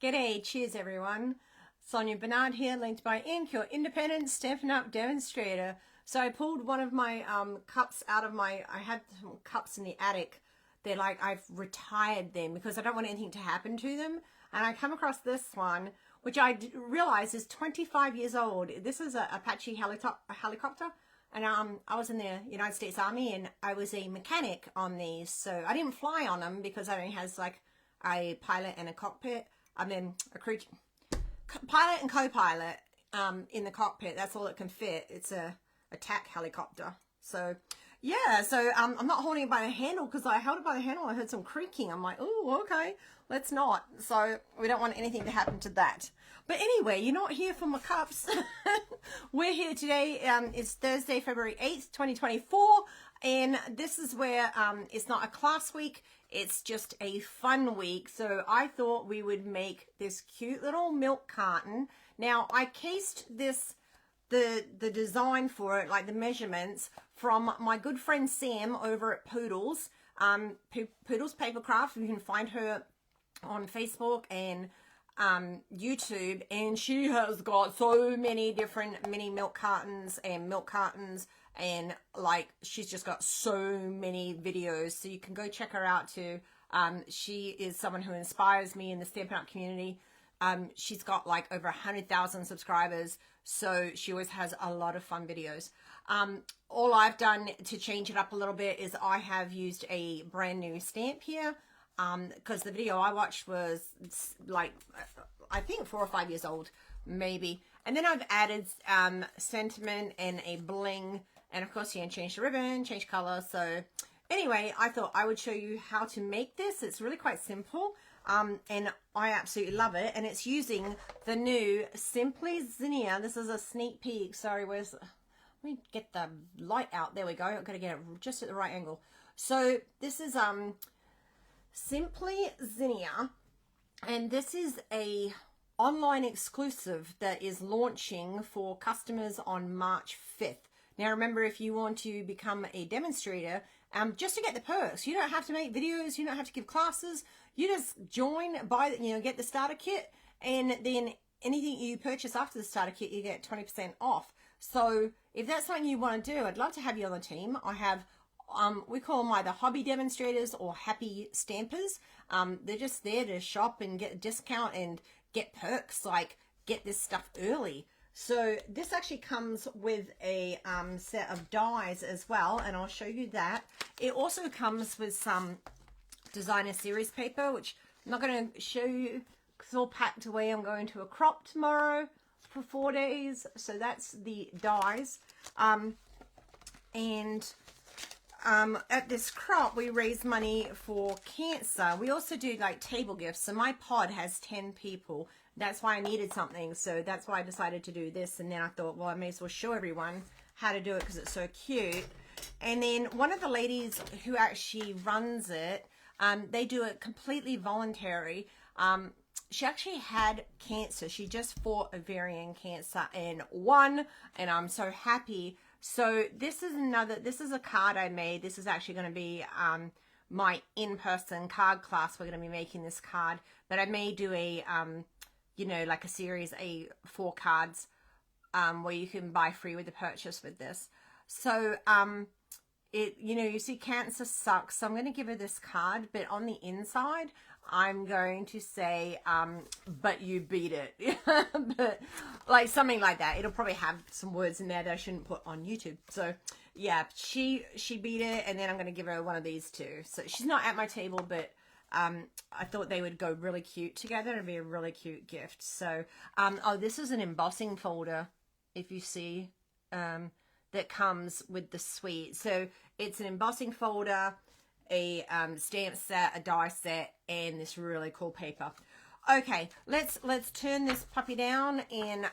G'day, cheers everyone. Sonia Bernard here, linked by Ink, your independent Stampin' Up! Demonstrator. So I pulled one of my cups out of I had some cups in the attic. They're like, I've retired them because I don't want anything to happen to them. And I come across this one, which I realize is 25 years old. This is a Apache helicopter. And I was in the United States Army and I was a mechanic on these. So I didn't fly on them because it only has like a pilot and a cockpit. I mean, a crew pilot and co-pilot in the cockpit. That's all it can fit. It's a attack helicopter. So yeah, so I'm not holding it by the handle because I held it by the handle. I heard some creaking. I'm like, oh, okay, let's not. So we don't want anything to happen to that. But anyway, you're not here for my cups. We're here today. It's Thursday, February 8th, 2024. And this is where it's not a class week. It's just a fun week. So I thought we would make this cute little milk carton. Now I cased this, the design for it, like the measurements, from my good friend Sam over at Poodles. Poodles Papercraft. You can find her on Facebook and YouTube, and she has got so many different mini milk cartons and like she's just got so many videos, so you can go check her out too. She is someone who inspires me in the Stampin' Up! Community. She's got like over 100,000 subscribers, so she always has a lot of fun videos. All I've done to change it up a little bit is I have used a brand new stamp here, because the video I watched was like, I think 4 or 5 years old, maybe. And then I've added sentiment and a bling, and of course you can change the ribbon, change color. So anyway, I thought I would show you how to make this. It's really quite simple, and I absolutely love it. And it's using the new Simply Zinnia. This is a sneak peek. Sorry, let me get the light out. There we go. I've got to get it just at the right angle. So this is Simply Zinnia, and this is a online exclusive that is launching for customers on March 5th. Now remember, if you want to become a demonstrator, just to get the perks, you don't have to make videos, you don't have to give classes, you just join, buy, get the starter kit, and then anything you purchase after the starter kit, you get 20% off. So if that's something you want to do, I'd love to have you on the team. I have we call them either hobby demonstrators or happy stampers. They're just there to shop and get a discount and get perks, like get this stuff early. So this actually comes with a set of dies as well, and I'll show you that. It also comes with some designer series paper, which I'm not going to show you because it's all packed away. I'm going to a crop tomorrow for 4 days, so that's the dies. At this crop, we raise money for cancer. We also do like table gifts. So my pod has 10 people. That's why I needed something. So that's why I decided to do this. And then I thought, well, I may as well show everyone how to do it because it's so cute. And then one of the ladies who actually runs it, they do it completely voluntary. She actually had cancer. She just fought ovarian cancer and won. And I'm so happy. So this is a card I made. This is actually going to be my in-person card class. We're going to be making this card, but I may do a like a series, 4 cards where you can buy free with the purchase with this. So you see cancer sucks, so I'm going to give her this card, but on the inside I'm going to say but you beat it. But like something like that. It'll probably have some words in there that I shouldn't put on YouTube. So yeah, she beat it, and then I'm going to give her one of these too. So she's not at my table, but I thought they would go really cute together and be a really cute gift. So oh, this is an embossing folder, if you see, that comes with the suite. So it's an embossing folder, a stamp set, a die set, and this really cool paper. Okay, let's turn this puppy down, and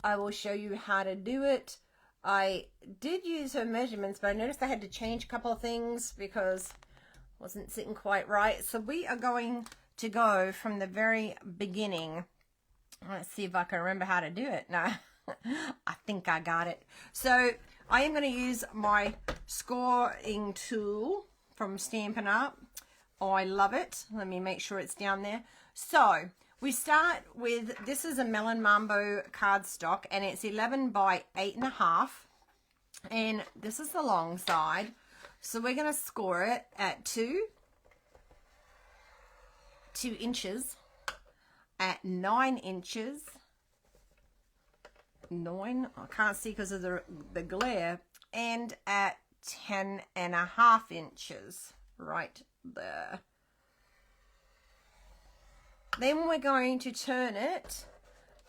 I will show you how to do it. I did use her measurements, but I noticed I had to change a couple of things because it wasn't sitting quite right. So we are going to go from the very beginning. Let's see if I can remember how to do it. No, I think I got it. So I am going to use my scoring tool from Stampin' Up! Oh, I love it. Let me make sure it's down there. So We start with, this is a Melon Mambo cardstock, and it's 11 by 8.5, and this is the long side. So we're going to score it at 2 inches, at 9 inches, 9, I can't see because of the glare, and at 10.5 inches right there. Then we're going to turn it,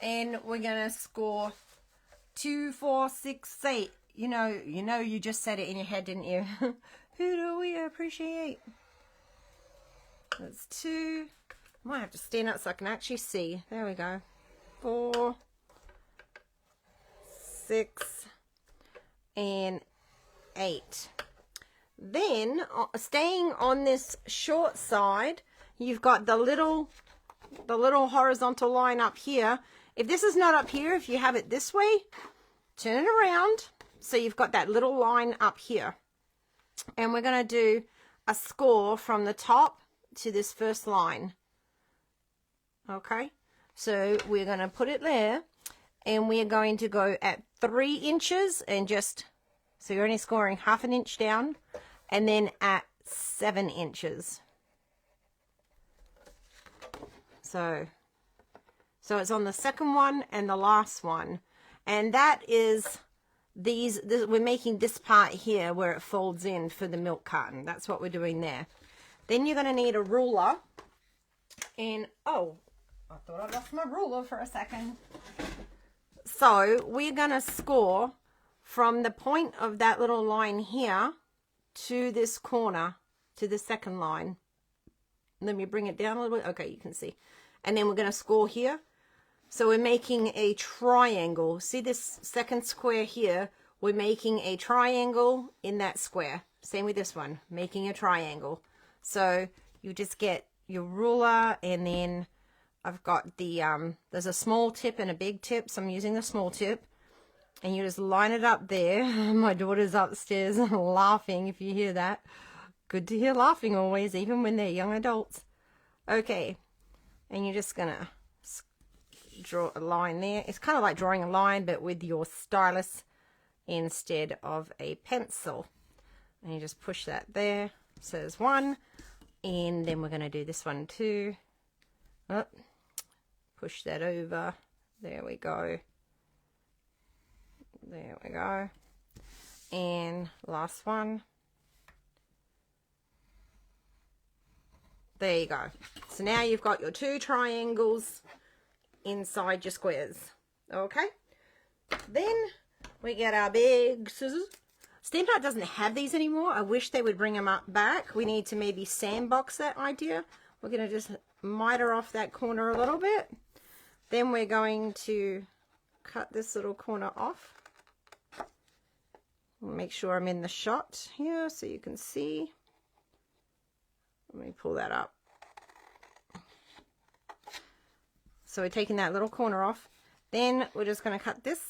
and we're going to score 2, 4, 6, 8. You know, you just said it in your head, didn't you? Who do we appreciate? That's 2. I might have to stand up so I can actually see. There we go. 4, 6, and 8. Then, staying on this short side, you've got the little horizontal line up here. If this is not up here, if you have it this way, turn it around. So you've got that little line up here. And we're going to do a score from the top to this first line. Okay, so we're going to put it there, and we're going to go at 3 inches, and just, so you're only scoring half an inch down, and then at 7 inches. So it's on the second one and the last one, and that is we're making this part here where it folds in for the milk carton. That's what we're doing there. Then you're going to need a ruler, and oh, I thought I lost my ruler for a second. So we're going to score from the point of that little line here to this corner, to the second line. Let me bring it down a little bit. Okay, you can see. And then we're going to score here. So we're making a triangle. See this second square here? We're making a triangle in that square. Same with this one, making a triangle. So you just get your ruler, and then I've got the, there's a small tip and a big tip, so I'm using the small tip. And you just line it up there. My daughter's upstairs laughing, if you hear that. Good to hear laughing always, even when they're young adults. Okay, and you're just going to draw a line there. It's kind of like drawing a line, but with your stylus instead of a pencil. And you just push that there. So there's 1. And then we're going to do this one too. Oh, push that over. There we go. There we go. And last one. There you go. So now you've got your 2 triangles inside your squares. Okay. Then we get our big scissors. Stampin' doesn't have these anymore. I wish they would bring them back. We need to maybe sandbox that idea. We're going to just miter off that corner a little bit. Then we're going to cut this little corner off. Make sure I'm in the shot here so you can see. Let me pull that up. So we're taking that little corner off. Then we're just going to cut this.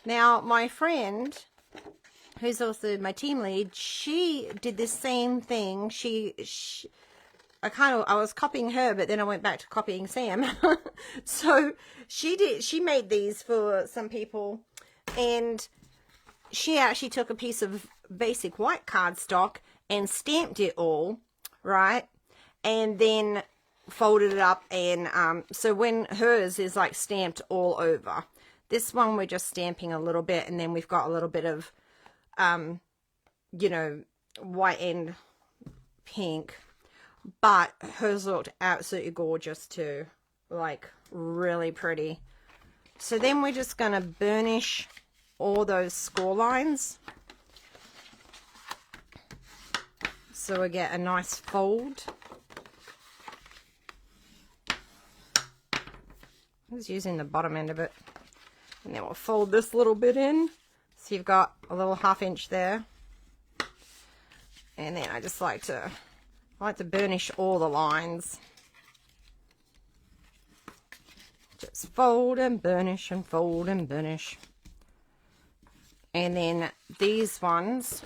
Now my friend, who's also my team lead, she did the same thing. I was copying her, but then I went back to copying Sam. So she made these for some people, and she actually took a piece of basic white cardstock and stamped it all, right? And then folded it up, and so when hers is like stamped all over. This one we're just stamping a little bit, and then we've got a little bit of, you know, white and pink. But hers looked absolutely gorgeous too. Like, really pretty. So then we're just going to burnish all those score lines. So we get a nice fold. I was using the bottom end of it. And then we'll fold this little bit in. So you've got a little ½ inch there. And then I like to burnish all the lines. Just fold and burnish and fold and burnish. And then these ones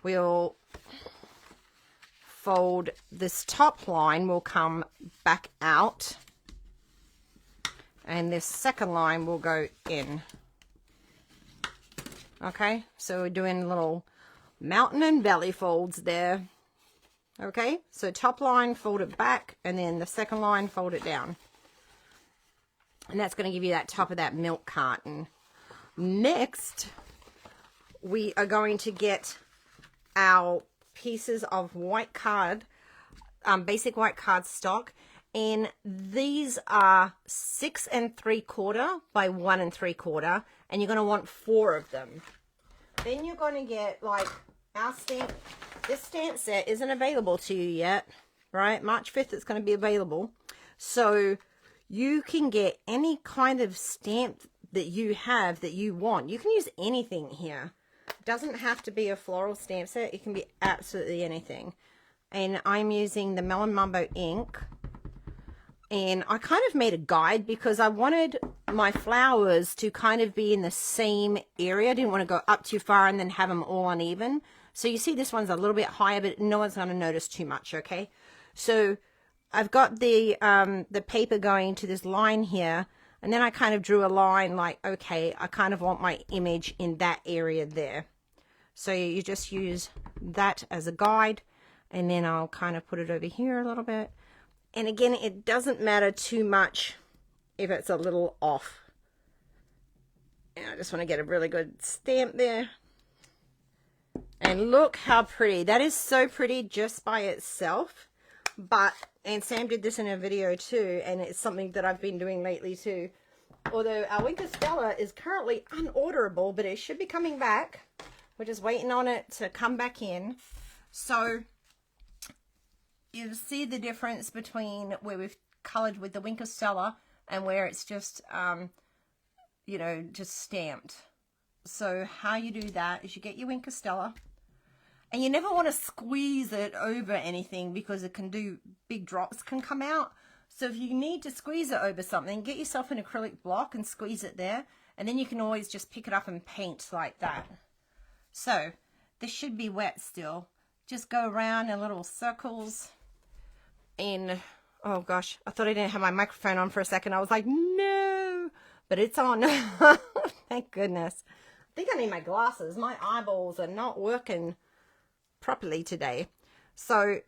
we'll fold, this top line will come back out, and this second line will go in. Okay, so we're doing little mountain and belly folds there. Okay, so top line, fold it back, and then the second line, fold it down. And that's going to give you that top of that milk carton. Next, we are going to get our pieces of white card, basic white card stock. And these are 6 3/4 by 1 3/4. And you're going to want 4 of them. Then you're going to get like our stamp. This stamp set isn't available to you yet, right? March 5th it's going to be available. So you can get any kind of stamp that you have that you want. You can use anything here. It doesn't have to be a floral stamp set. It can be absolutely anything. And I'm using the Melon Mambo ink. And I kind of made a guide because I wanted my flowers to kind of be in the same area. I didn't want to go up too far and then have them all uneven. So you see this one's a little bit higher, but no one's going to notice too much, okay? So I've got the paper going to this line here, and then I kind of drew a line like, okay, I kind of want my image in that area there. So you just use that as a guide, and then I'll kind of put it over here a little bit. And again, it doesn't matter too much if it's a little off. And I just want to get a really good stamp there. And look how pretty. That is so pretty just by itself. And Sam did this in a video too, and it's something that I've been doing lately too. Although our Winker Stella is currently unorderable, but it should be coming back. We're just waiting on it to come back in. So you see the difference between where we've colored with the Winker Stella and where it's just, you know, just stamped. So how you do that is you get your Winker Stella, and you never want to squeeze it over anything because it can do, big drops can come out. So if you need to squeeze it over something, get yourself an acrylic block and squeeze it there, and then you can always just pick it up and paint like that. So this should be wet still. Just go around in little circles. And oh gosh, I thought I didn't have my microphone on for a second. I was like, no, but it's on. Thank goodness. I think I need my glasses. My eyeballs are not working properly today. So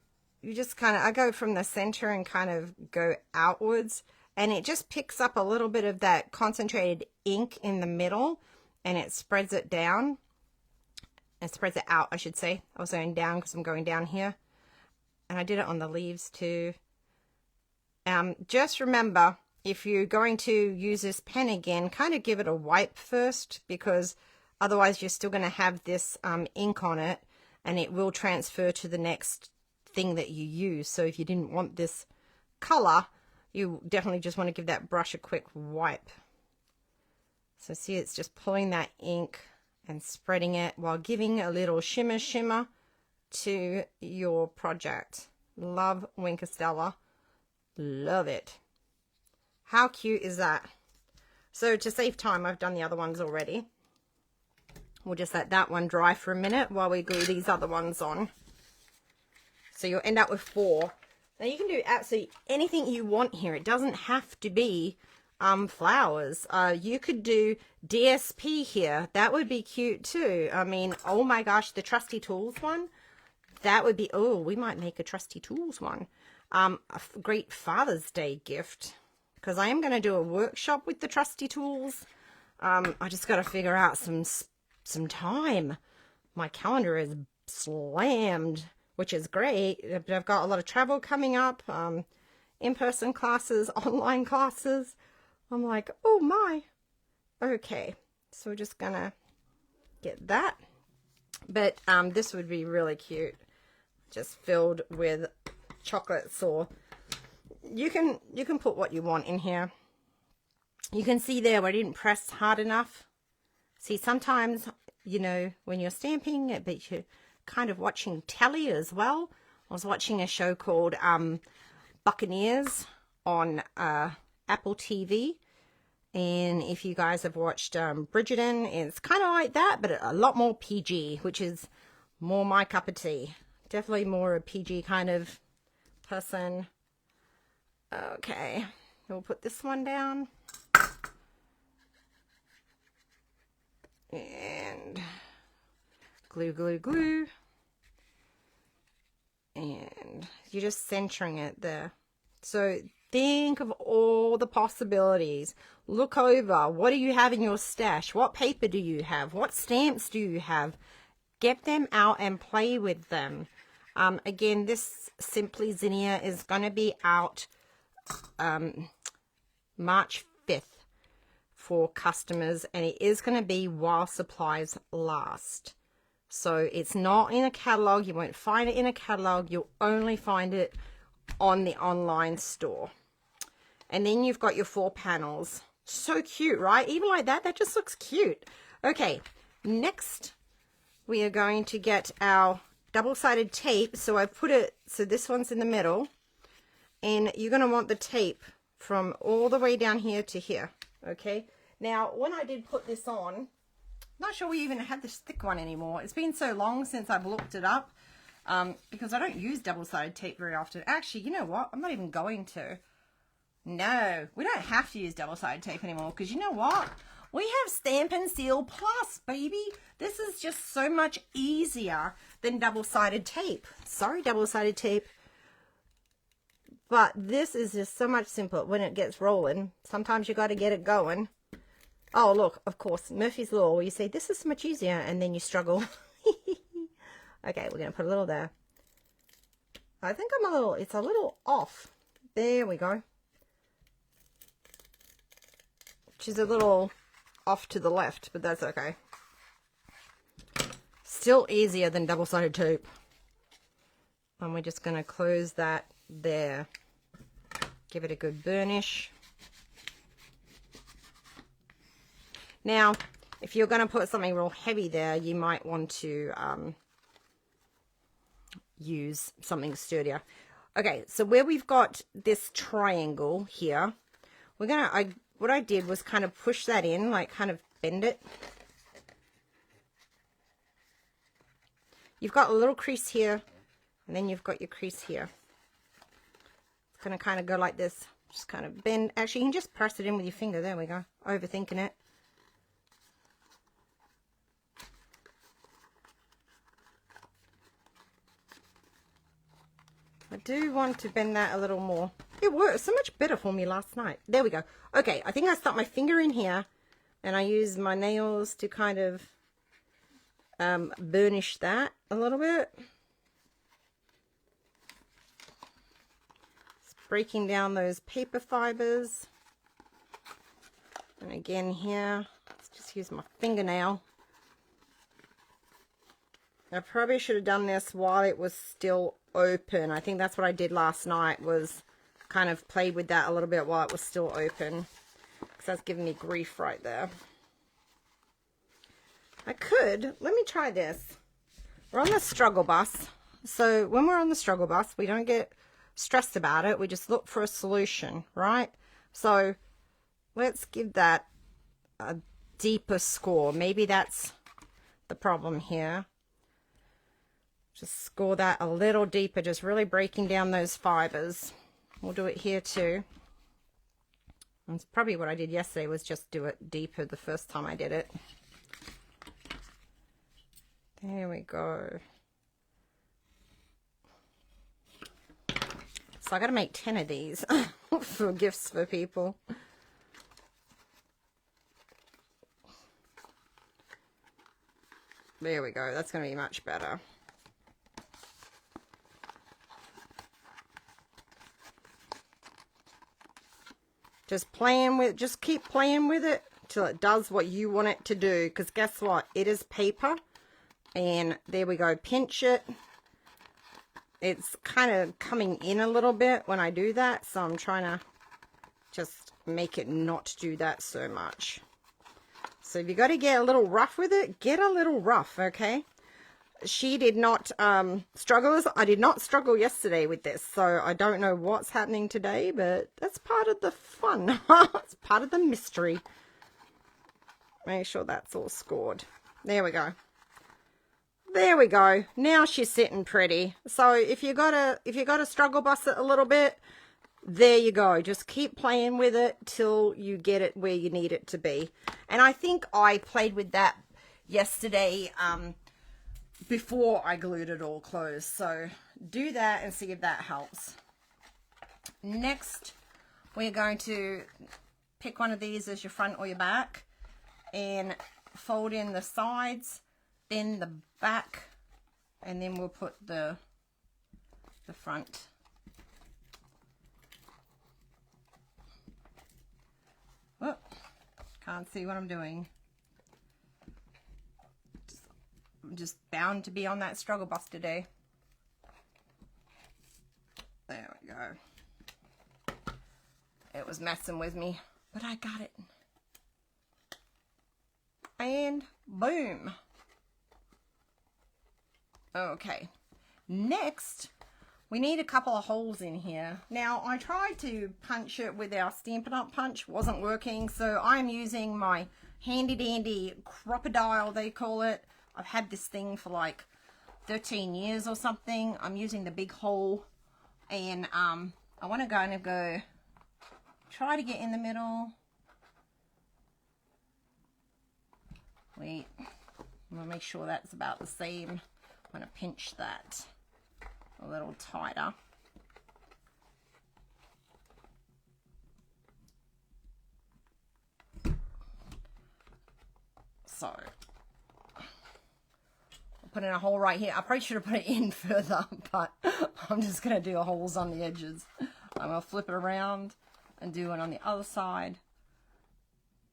you just kind of, I go from the center and kind of go outwards, and it just picks up a little bit of that concentrated ink in the middle, and it spreads it down. It spreads it out, I should say. I was going down because I'm going down here. And I did it on the leaves too. Just remember, if you're going to use this pen again, kind of give it a wipe first, because otherwise you're still going to have this ink on it, and it will transfer to the next thing that you use. So if you didn't want this color, you definitely just want to give that brush a quick wipe. So see, it's just pulling that ink and spreading it while giving a little shimmer to your project. Love Winker Stella. Love it. How cute is that? So to save time, I've done the other ones already. We'll just let that one dry for a minute while we glue these other ones on. So you'll end up with 4. Now you can do absolutely anything you want here. It doesn't have to be flowers. You could do DSP here. That would be cute too. I mean, oh my gosh, the Trusty Tools one. That would be, oh, we might make a Trusty Tools one. A great Father's Day gift, because I am going to do a workshop with the Trusty Tools. I just got to figure out some time. My calendar is slammed, which is great, but I've got a lot of travel coming up, in-person classes, online classes. I'm like, oh my. Okay, so we're just going to get that. But this would be really cute, just filled with chocolates, or you can put what you want in here. You can see there where I didn't press hard enough. See, sometimes, you know, when you're stamping, but you're kind of watching telly as well. I was watching a show called Buccaneers on Apple TV. And if you guys have watched Bridgerton, it's kind of like that, but a lot more PG, which is more my cup of tea. definitely more a PG kind of person. Okay, we'll put this one down. And glue, glue, glue. And you're just centering it there. So think of all the possibilities. Look over. What do you have in your stash? What paper do you have? What stamps do you have? Get them out and play with them. Again, this Simply Zinnia is going to be out March 5th for customers, and it is going to be while supplies last. So it's not in a catalog. You won't find it in a catalog. You'll only find it on the online store. And then you've got your 4 panels. So cute, right? Even like that, that just looks cute. Okay, next we are going to get our double-sided tape. So I put it, so this one's in the middle. And you're going to want the tape from all the way down here to here. Okay, now when I did put this on, not sure we even have this thick one anymore. It's been so long since I've looked it up because I don't use double-sided tape very often. Actually, you know what? I'm not even going to. No, we don't have to use double-sided tape anymore because you know what? We have Stampin' Seal Plus, baby. This is just so much easier than double-sided tape. Sorry, double-sided tape. But this is just so much simpler when it gets rolling. Sometimes you got to get it going. Oh, look, of course, Murphy's Law, where you say, this is so much easier, and then you struggle. Okay, we're going to put a little there. I think it's a little off. There we go. Which is a little off to the left, but that's okay. Still easier than double-sided tape. And we're just going to close that there. Give it a good burnish. Now, if you're going to put something real heavy there, you might want to use something sturdier. Okay, so where we've got this triangle here, we're going to, what I did was kind of push that in, like kind of bend it. You've got a little crease here, and then you've got your crease here. It's going to kind of go like this, just kind of bend. Actually, you can just press it in with your finger. There we go. Overthinking it. I do want to bend that a little more. It worked so much better for me last night. There we go. Okay, I think I stuck my finger in here and I use my nails to kind of burnish that a little bit. Just breaking down those paper fibers. And again here, let's just use my fingernail. I probably should have done this while it was still open. I think that's what I did last night, was kind of played with that a little bit while it was still open, because that's giving me grief right there. Let me try this. We're on the struggle bus. So when we're on the struggle bus, we don't get stressed about it. We just look for a solution, right? So let's give that a deeper score. Maybe that's the problem here. Just score that a little deeper, just really breaking down those fibers. We'll do it here too. That's probably what I did yesterday, was just do it deeper the first time I did it. There we go. So I got to make 10 of these for gifts for people. There we go. That's going to be much better. Just keep playing with it till it does what you want it to do, because guess what? It is paper. And there we go. Pinch it. It's kind of coming in a little bit when I do that, so I'm trying to just make it not do that so much. So if you got to get a little rough with it, get a little rough, okay? She did not struggle. I did not struggle yesterday with this, so I don't know what's happening today, but that's part of the fun. It's part of the mystery. Make sure that's all scored. There we go. There we go. Now she's sitting pretty. So if you gotta struggle bust it a little bit, there you go. Just keep playing with it till you get it where you need it to be. And I think I played with that yesterday before I glued it all closed. So do that and see if that helps. Next, we're going to pick one of these as your front or your back and fold in the sides, then the back, and then we'll put the front. Oh, can't see what I'm doing. I'm just bound to be on that struggle bus today. There we go. It was messing with me, but I got it. And boom. Okay, next we need a couple of holes in here. Now I tried to punch it with our Stampin' Up punch, wasn't working, so I'm using my handy dandy crocodile, they call it. I've had this thing for like 13 years or something. I'm using the big hole, and I want to go try to get in the middle. Wait, I'm gonna make sure that's about the same. I'm going to pinch that a little tighter. So, I'll put in a hole right here. I probably should have put it in further, but I'm just going to do holes on the edges. I'm going to flip it around and do it on the other side.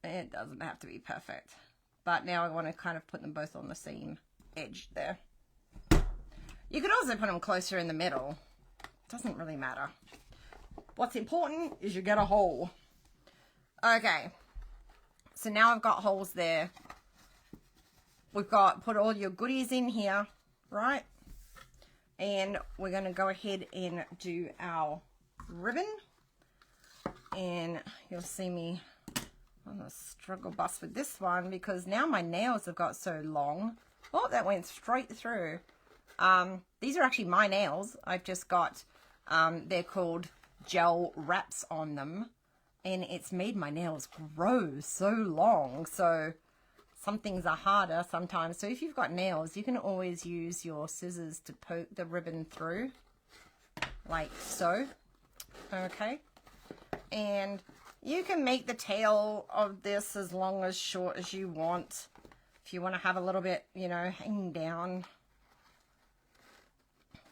It doesn't have to be perfect, but now I want to kind of put them both on the same edge there. You could also put them closer in the middle. Doesn't really matter. What's important is you get a hole. Okay. So now I've got holes there. We've got, put all your goodies in here, right? And we're going to go ahead and do our ribbon. And you'll see me on the struggle bus with this one because now my nails have got so long. Oh, that went straight through. These are actually my nails. I've just got, they're called gel wraps on them, and it's made my nails grow so long. So some things are harder sometimes. So if you've got nails, you can always use your scissors to poke the ribbon through, like so. Okay. And you can make the tail of this as long as short as you want. If you want to have a little bit, you know, hanging down.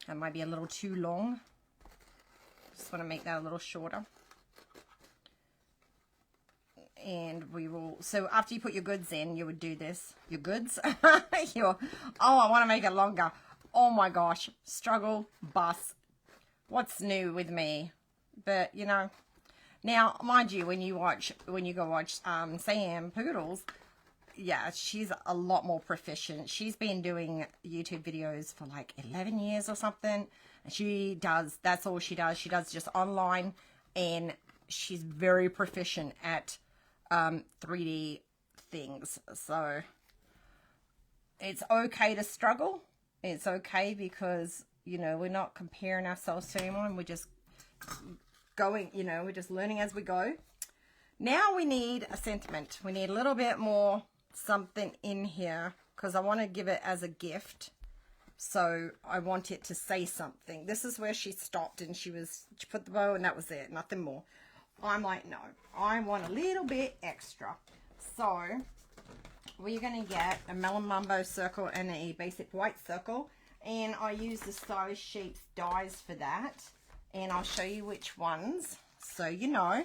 That might be a little too long. Just want to make that a little shorter. And we will, so after you put your goods in, you would do this. Your goods? Oh, I want to make it longer. Oh my gosh. Struggle, bus. What's new with me? But, you know, now, mind you, when you go watch Sam Poodles, yeah, she's a lot more proficient. She's been doing YouTube videos for like 11 years or something. And she does, that's all she does. She does just online, and she's very proficient at 3D things. So it's okay to struggle. It's okay because, you know, we're not comparing ourselves to anyone. We're just going, you know, we're just learning as we go. Now we need a sentiment. We need a little bit more something in here because I want to give it as a gift. So I want it to say something. This is where she stopped, and she put the bow and that was it, nothing more. I'm like, no, I want a little bit extra. So we're going to get a melon mambo circle and a basic white circle, and I use the Stylish Shapes dies for that, and I'll show you which ones so you know.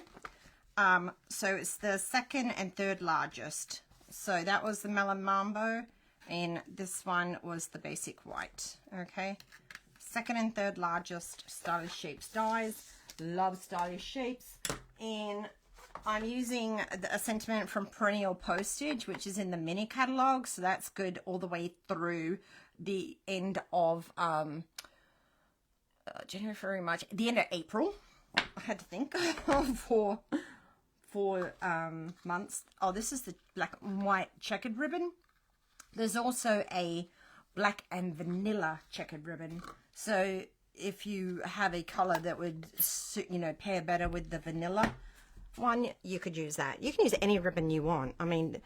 So it's the second and third largest. So that was the melon mambo, and this one was the basic white. Okay, second and third largest Stylish Shapes dies. Love Stylish Shapes. And I'm using a sentiment from Perennial Postage, which is in the mini catalog, so that's good all the way through the end of January, February, March, the end of April. I had to think for months. Oh, this is the black and white checkered ribbon. There's also a black and vanilla checkered ribbon. So if you have a color that would suit, you know, pair better with the vanilla one, you could use that. You can use any ribbon you want. I mean,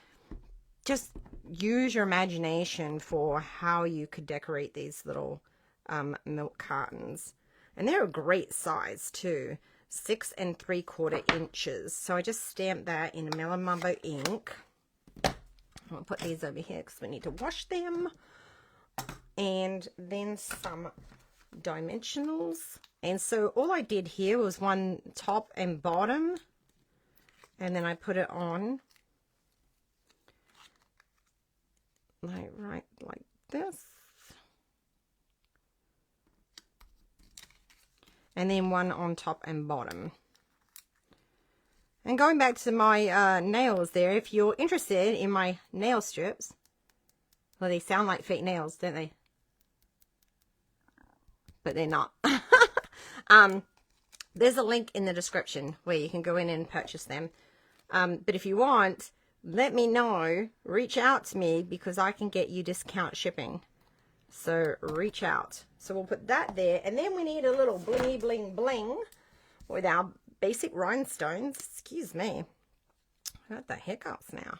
just use your imagination for how you could decorate these little milk cartons. And they're a great size too, 6 3/4 inches. So I just stamped that in Melon Mambo ink. I'll put these over here because we need to wash them. And then some dimensionals. And so all I did here was one top and bottom, and then I put it on like right like this, and then one on top and bottom. And going back to my nails there, if you're interested in my nail strips, well, they sound like fake nails, don't they? But they're not. There's a link in the description where you can go in and purchase them. But if you want, let me know. Reach out to me because I can get you discount shipping. So reach out. So we'll put that there. And then we need a little blingy bling bling with our basic rhinestones. Excuse me. I got the hiccups now.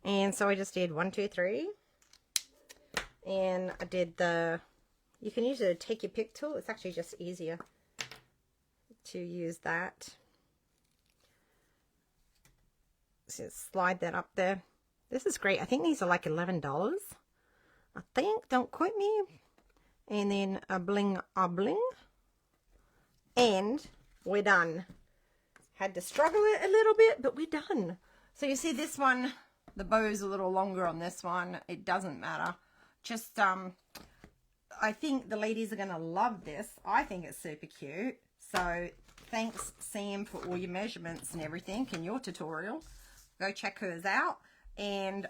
And so I just did 1, 2, 3. And I did the... You can use a take your pick tool. It's actually just easier to use that. So slide that up there. This is great. I think these are like $11. I think. Don't quote me. And then a bling, a bling. And we're done. Had to struggle it a little bit, but we're done. So you see this one, the bow's a little longer on this one. It doesn't matter. Just, I think the ladies are going to love this. I think it's super cute. So thanks, Sam, for all your measurements and everything in your tutorial. Go check hers out. And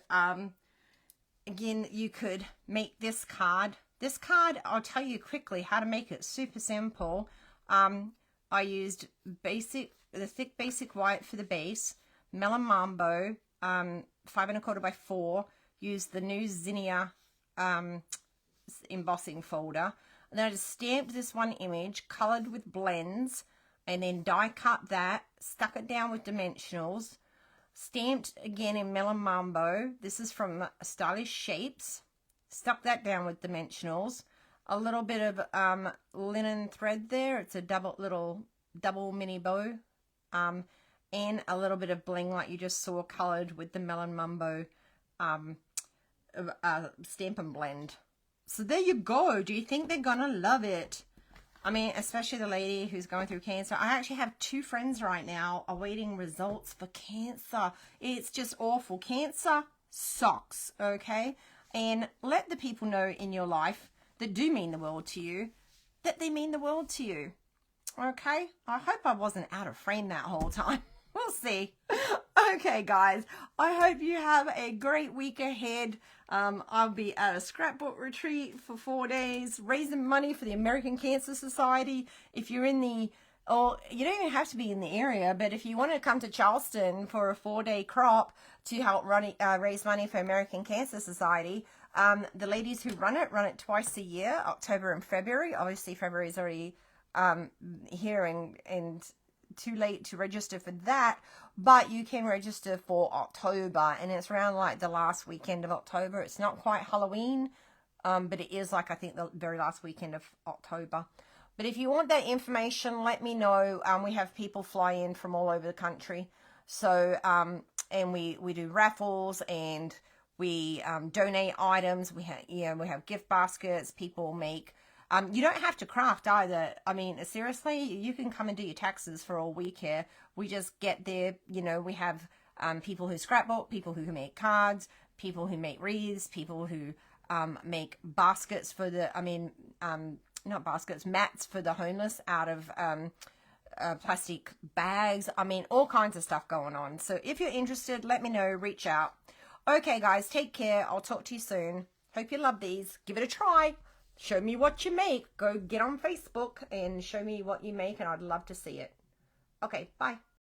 again, you could make this card. This card, I'll tell you quickly how to make it. Super simple. I used the thick basic white for the base. Melon Mambo, 5 1/4 by 4. Used the new Zinnia embossing folder, and then I just stamped this one image, colored with blends, and then die cut that, stuck it down with dimensionals, stamped again in Melon Mambo. This is from Stylish Shapes. Stuck that down with dimensionals. A little bit of linen thread there. It's a double mini bow, and a little bit of bling like you just saw, colored with the Melon Mambo Stampin' blend. So there you go. Do you think they're gonna love it? I mean, especially the lady who's going through cancer. I actually have 2 friends right now awaiting results for cancer. It's just awful. Cancer sucks, okay? And let the people know in your life that do mean the world to you, that they mean the world to you, okay? I hope I wasn't out of frame that whole time. We'll see. Okay, guys, I hope you have a great week ahead. I'll be at a scrapbook retreat for 4 days, raising money for the American Cancer Society. If you're in the, or you don't even have to be in the area, but if you want to come to Charleston for a 4-day crop to help raise money for American Cancer Society, the ladies who run it twice a year, October and February. Obviously, February is already here and too late to register for that, but you can register for October, and it's around like the last weekend of October. It's not quite Halloween, but it is like I think the very last weekend of October. But if you want that information, let me know. We have people fly in from all over the country, so and we do raffles, and we donate items. We have gift baskets. People make. You don't have to craft either. I mean, seriously, you can come and do your taxes for all we care. We just get there, we have people who scrapbook, people who make cards, people who make wreaths, people who make baskets for the, not baskets, mats for the homeless out of plastic bags. I mean, all kinds of stuff going on. So if you're interested, let me know, reach out. Okay, guys, take care. I'll talk to you soon. Hope you love these. Give it a try. Show me what you make. Go get on Facebook and show me what you make, and I'd love to see it. Okay, bye.